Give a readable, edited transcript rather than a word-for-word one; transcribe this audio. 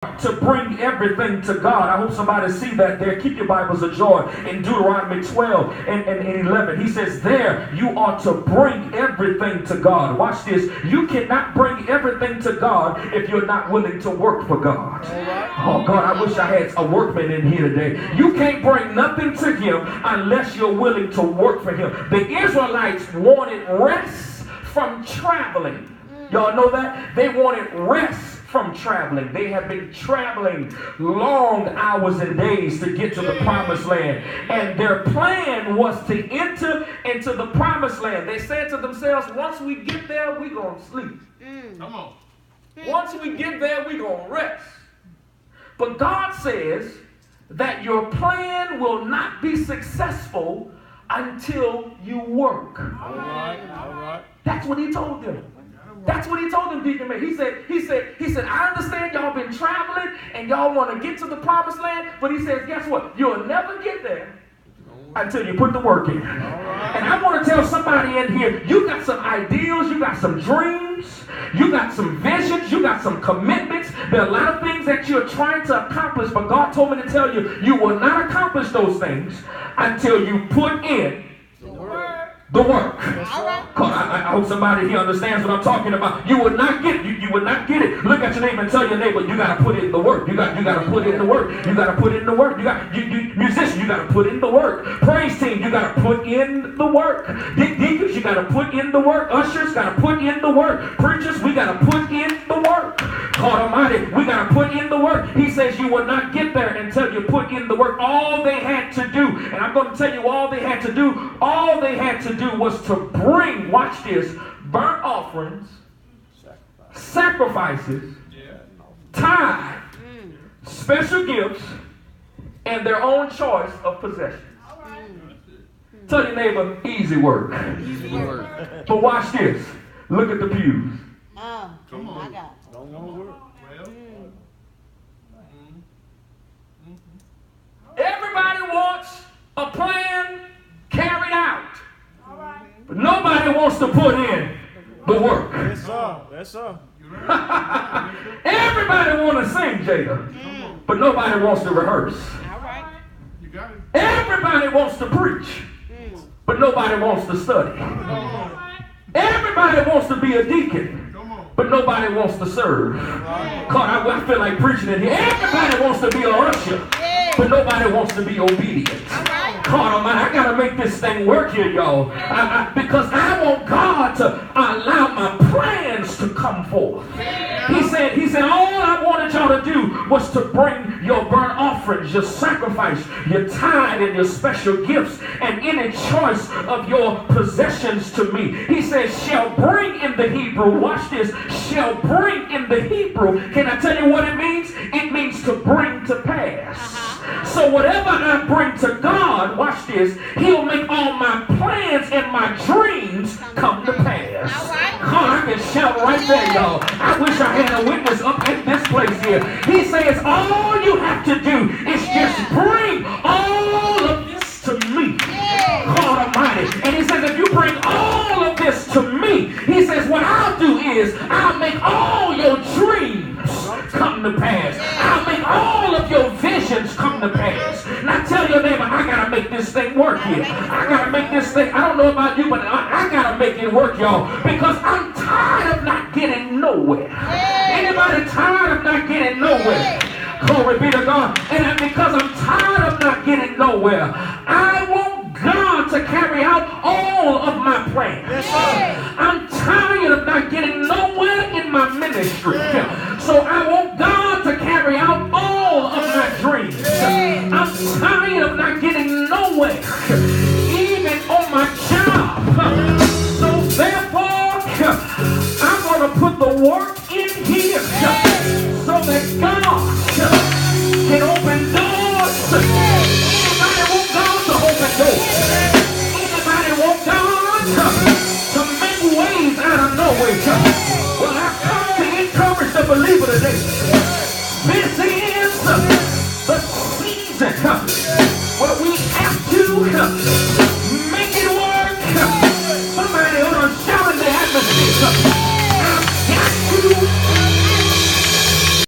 to bring everything to God. I hope somebody see that there. Keep your Bibles ajar in Deuteronomy 12 and 11. He says there you are to bring everything to God. Watch this. You cannot bring everything to God if you're not willing to work for God. Oh God, I wish I had a workman in here today. You can't bring nothing to him unless you're willing to work for him. The Israelites wanted rest from traveling. Y'all know that? They wanted rest from traveling. They have been traveling long hours and days to get to the promised land. And their plan was to enter into the promised land. They said to themselves, once we get there, we're going to sleep. Come on. Once we get there, we're going to rest. But God says that your plan will not be successful until you work. All right. That's what he told them. That's what he told them, Deacon May. He said, I understand y'all been traveling and y'all want to get to the promised land, but he says, guess what? You'll never get there until you put the work in. And I want to tell somebody in here, you got some ideals, you got some dreams, you got some visions, you got some commitments. There are a lot of things that you're trying to accomplish, but God told me to tell you, you will not accomplish those things until you put in the work. I hope somebody here understands what I'm talking about. You will not get it. You will not get it. Look at your neighbor and tell your neighbor, you got to put in the work. You got to put in the work. You got to put in the work. Musicians, you got to put in the work. Praise team, you got to put in the work. Deacons, you got to put in the work. Ushers, got to put in the work. Preachers, we got to put in the work. God Almighty, we got to put in the work. He says you will not get there until you put in the work. All they had to do, and I'm going to tell you all they had to do was to bring, watch this, burnt offerings, sacrifices, tithe, special gifts, and their own choice of possessions. Tell your neighbor, easy work. Easy work. But watch this. Look at the pews. Come on. I got it. Don't want to work. Everybody wants a plan carried out. But nobody wants to put in the work. That's all. Everybody wants to sing, Jada, but nobody wants to rehearse. You got it. Everybody wants to preach, but nobody wants to study. Everybody wants to be a deacon, but nobody wants to serve. God, I feel like preaching in here. Everybody wants to be a usher, but nobody wants to be obedient. God Almighty, I got to make this thing work here, y'all. Because I want God to allow my plans to come forth. He said, all I wanted y'all to do was to bring your burnt offerings, your sacrifice, your tithe, and your special gifts, and any choice of your possessions to me. He says, shall bring in the Hebrew. Watch this. Shall bring in the Hebrew. Can I tell you what it means? It means to bring to pass. So whatever I bring to God, watch this, he'll make all my plans and my dreams come to pass. God, I can shout right there, y'all. I wish I had a witness up in this place here. He says all you have to do is just bring all of this to me. God Almighty. And he says if you bring all of this to me, he says what I'll do is I'll make all your dreams come to pass. I'll make all of your visions come to pass. Now tell your neighbor, I gotta make this thing work here. I gotta make this thing, I don't know about you, but I gotta make it work, y'all, because I'm tired of not getting nowhere. Anybody tired of not getting nowhere? Glory be to God. And because I'm tired of not getting nowhere, I want God to carry out all of my plans. I'm tired of not getting nowhere in my ministry. So I want